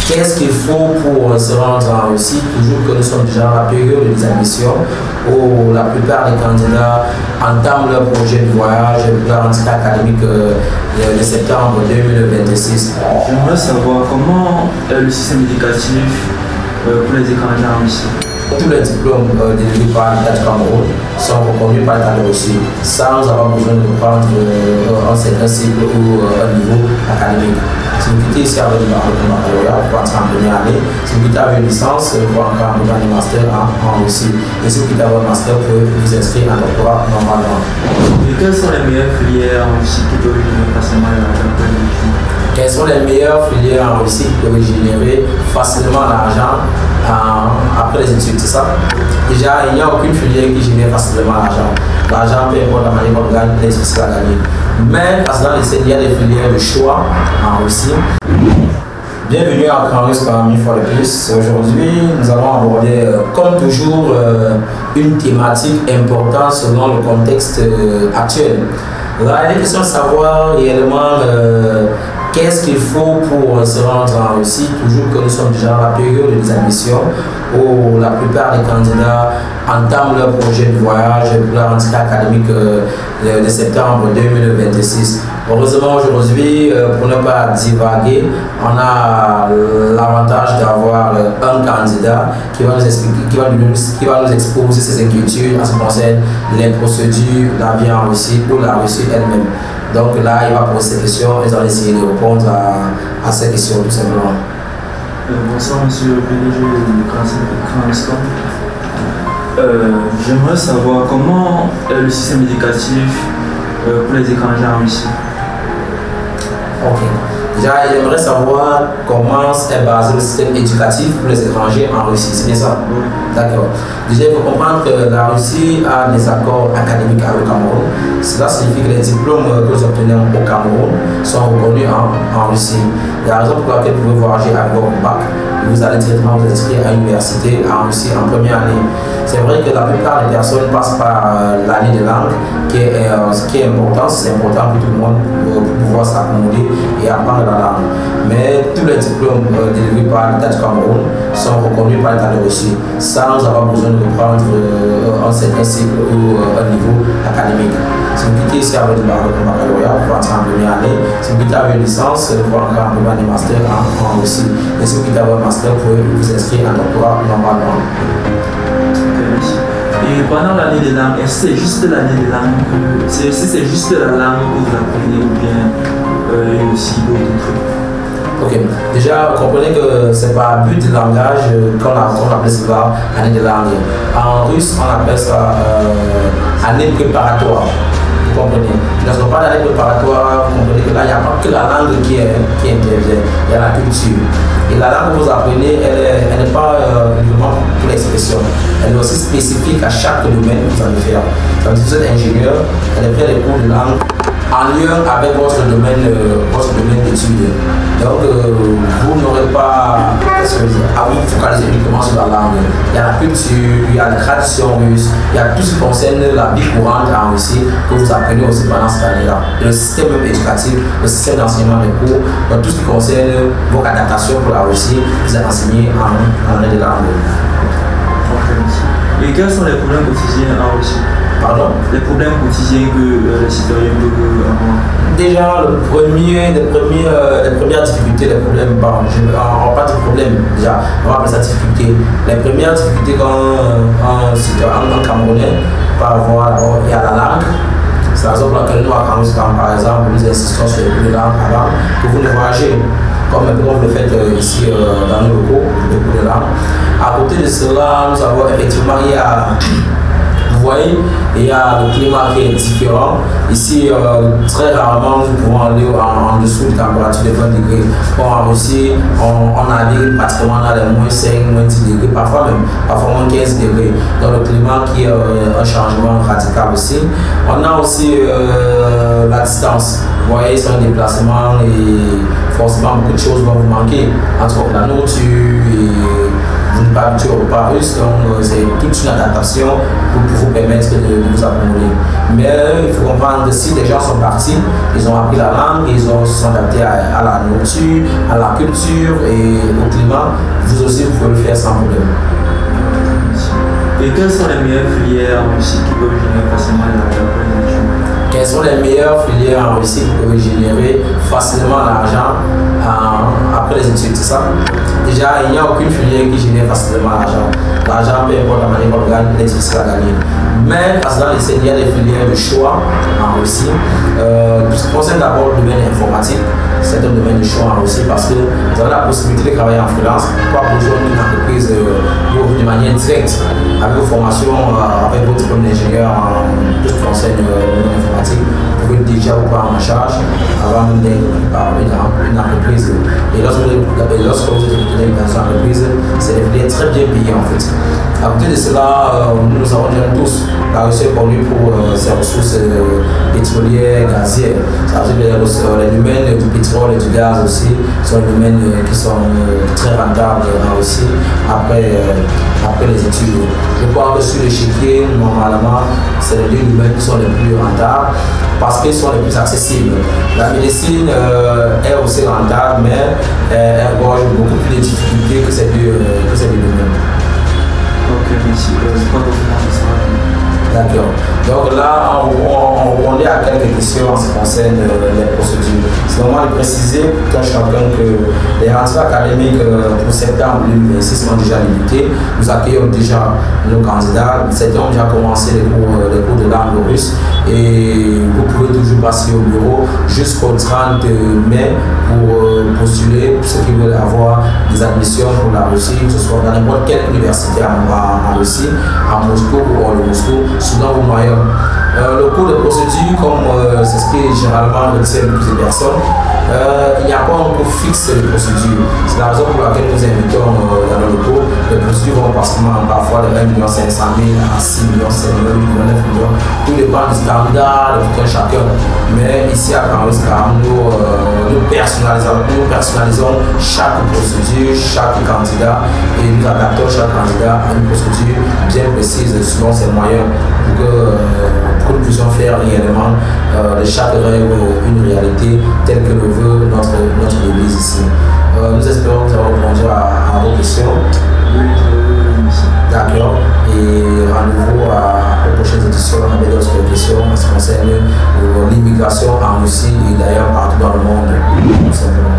qu'est-ce qu'il faut pour se rendre en Russie, toujours que nous sommes déjà dans la période des admissions où la plupart des candidats entament leur projet de voyage, leur rentrée académique de septembre 2026. J'aimerais savoir comment est le système éducatif pour les étrangers en Russie. Tous les diplômes délivrés par l'État du Cameroun sont reconnus par l'État de Russie sans avoir besoin de prendre un certain cycle ou un niveau académique. Si vous quittez ici avec le baccalauréat pour entrer en première année, si vous quittez avec une licence, vous pouvez encore arriver en master en Russie. Et si vous quittez avec un master, vous pouvez vous inscrire en doctorat normalement. Et quelles sont les meilleures filières en Russie qui peuvent générer facilement l'argent? Quelles sont les meilleures filières en Russie qui peuvent générer facilement l'argent après les études, c'est ça? Déjà, il n'y a aucune filière qui génère facilement l'argent. L'argent, peu importe la manière qu'on gagne, il est difficile à gagner. Mais parce que dans les essais, il y a des filières de choix en Russie. Bienvenue à Canrus parmi une fois de plus. Aujourd'hui, nous allons aborder, comme toujours, une thématique importante selon le contexte actuel. Là, il est question de savoir réellement qu'est-ce qu'il faut pour se rendre en Russie, toujours que nous sommes déjà dans la période des admissions où la plupart des candidats entament leur projet de voyage, leur rentrée académique de septembre 2026. Heureusement aujourd'hui, pour ne pas divaguer, on a l'avantage d'avoir un candidat qui va nous expliquer, qui va nous exposer ses inquiétudes en ce qui concerne les procédures d'avion en Russie ou la Russie elle-même. Donc là, il va poser ces questions et on va essayer de répondre à ces questions tout simplement. Bonsoir monsieur le PDG de Canrus. J'aimerais savoir comment est le système éducatif pour les étrangers en Russie. Ok. Déjà, j'aimerais savoir comment est basé le système éducatif pour les étrangers en Russie. C'est bien ça? Oui. D'accord. Déjà, il faut comprendre que la Russie a des accords académiques avec le Cameroun. Cela signifie que les diplômes que vous obtenez au Cameroun sont reconnus en Russie. C'est la raison pour laquelle vous pouvez voyager avec votre bac. Vous allez directement vous inscrire à l'université en Russie en première année. C'est vrai que la plupart des personnes passent par l'année de langue, qui est important. C'est important pour tout le monde pour pouvoir s'accommoder et apprendre la langue. Mais tous les diplômes délivrés par l'État du Cameroun sont reconnus par l'État de Russie sans avoir besoin de prendre un certain cycle ou un niveau académique. Si vous quittez ici avec le baccalauréat, vous pouvez entrer en première année. Si vous quittez avec une licence, vous pouvez encore arriver en master en Russie. Et si vous quittez avec un master, vous pouvez vous inscrire en doctorat normalement. Et pendant l'année des langues, est-ce que c'est juste l'année des langues? Si c'est juste la langue que vous apprenez ou bien il y a aussi d'autres trucs? Ok, déjà comprenez que c'est par but de langage qu'on appelle cela année de langue. En russe, on appelle ça année préparatoire. Vous comprenez? Lorsqu'on parle d'année préparatoire, vous comprenez que là, il n'y a pas que la langue qui intervient, il y a la culture. Et la langue que vous apprenez, elle n'est pas uniquement pour l'expression, elle est aussi spécifique à chaque domaine que vous allez faire. Ça veut dire que vous êtes ingénieur, elle est fait des cours de langue en lien avec votre domaine d'études. Donc, vous n'aurez pas à vous focaliser uniquement sur la langue. Il y a la culture, il y a la tradition russe, il y a tout ce qui concerne la vie courante en Russie que vous apprenez aussi pendant cette année-là. Le système éducatif, le système d'enseignement des cours, donc tout ce qui concerne votre adaptation pour la Russie, vous êtes enseigné en année de langue. Et quels sont les problèmes quotidiens en Russie? Pardon? Les problèmes quotidiens que les citoyens peuvent avoir. Déjà, les premières difficultés, les problèmes, on va pas de problème, déjà, on va appeler ça difficulté. Les premières difficultés qu'un Camerounais peut avoir, il y a la langue. C'est la raison pour laquelle nous, à Canrus, par exemple, nous insistons sur les cours de langue avant que vous ne voyagez, comme vous le faites ici dans nos locaux, les cours de langue. À côté de cela, nous avons effectivement, vous voyez, il y a le climat qui est différent. Ici, très rarement, nous pouvons aller en dessous de température de 20 degrés. Bon, en Russie, on navigue pratiquement dans les moins 5, moins 10 degrés, parfois moins 15 degrés. Donc le climat qui est un changement radical aussi. On a aussi la distance. Vous voyez, c'est un déplacement et forcément beaucoup de choses vont vous manquer. Entre la nourriture et vous ne pas habitué au repas russe, donc c'est toute une adaptation pour vous permettre de vous accommoder. Mais il faut comprendre que si les gens sont partis, ils ont appris la langue, ils se sont adaptés à la nourriture, à la culture et au climat, vous aussi vous pouvez le faire sans problème. Et quelles sont les meilleures filières aussi qui peuvent générer facilement l'argent? Quelles sont les meilleures filières en Russie qui peuvent générer facilement l'argent après les études, c'est ça? Déjà, il n'y a aucune filière qui génère facilement l'argent. L'argent, peu importe la manière qu'on le gagne, il est difficile à gagner. Mais parce que dans les lycées, il y a des filières de choix en Russie. Tout ce qui concerne d'abord le domaine informatique, c'est un domaine de choix en Russie parce que vous avez la possibilité de travailler en freelance, pas rejoindre une entreprise de manière directe avec vos formations, avec votre diplôme d'ingénieur en tout ce qui concerne le domaine informatique. Vous pouvez déjà vous prendre en charge avant une entreprise. Et lorsque vous êtes recruté dans une entreprise, c'est des filières très bien payées en fait. À côté de cela, nous savons déjà tous, la Russie est connue pour ses ressources pétrolières, gazières. Ça veut dire que les domaines du pétrole et du gaz aussi sont des domaines qui sont très rentables en Russie après les études. Je crois que sur l'échiquier, normalement, c'est les deux domaines qui sont les plus rentables parce qu'ils sont les plus accessibles. La médecine est aussi rentable, mais elle engorge beaucoup plus de difficultés que ces deux domaines. Ok, merci. D'accord. Donc là, on répondait à quelques questions en ce qui concerne les procédures. C'est normal de préciser pour chacun que les rentrées académiques pour septembre 2026 sont déjà limitées. Nous accueillons déjà nos candidats. Certains ont déjà commencé les cours de langue russe et vous pouvez toujours passer au bureau jusqu'au 30 mai pour postuler pour ceux qui veulent avoir des admissions pour la Russie, que ce soit dans n'importe quelle université en Russie, à Moscou ou hors de Moscou, souvent au moyen. Le cours de procédure, comme c'est ce qui est généralement retient le plus de personnes, il n'y a pas un cours fixe de procédure. C'est la raison pour laquelle nous invitons dans le cours. Les procédures vont parfois de 1 500 000 à 6 millions, 7 millions, 8 millions, 9 millions. Tout dépend du standard de tout un chacun. Mais ici à Campus Caram, nous personnalisons chaque procédure, chaque candidat et nous adaptons chaque candidat à une procédure bien précise selon ses moyens pour que nous puissions faire réellement de chaque rêve une réalité telle que le veut notre devise ici. Nous espérons que nous avons répondu à vos questions. D'accord. Et rendez-vous aux prochaines éditions avec d'autres questions en ce qui concerne l'immigration en Russie et d'ailleurs partout dans le monde.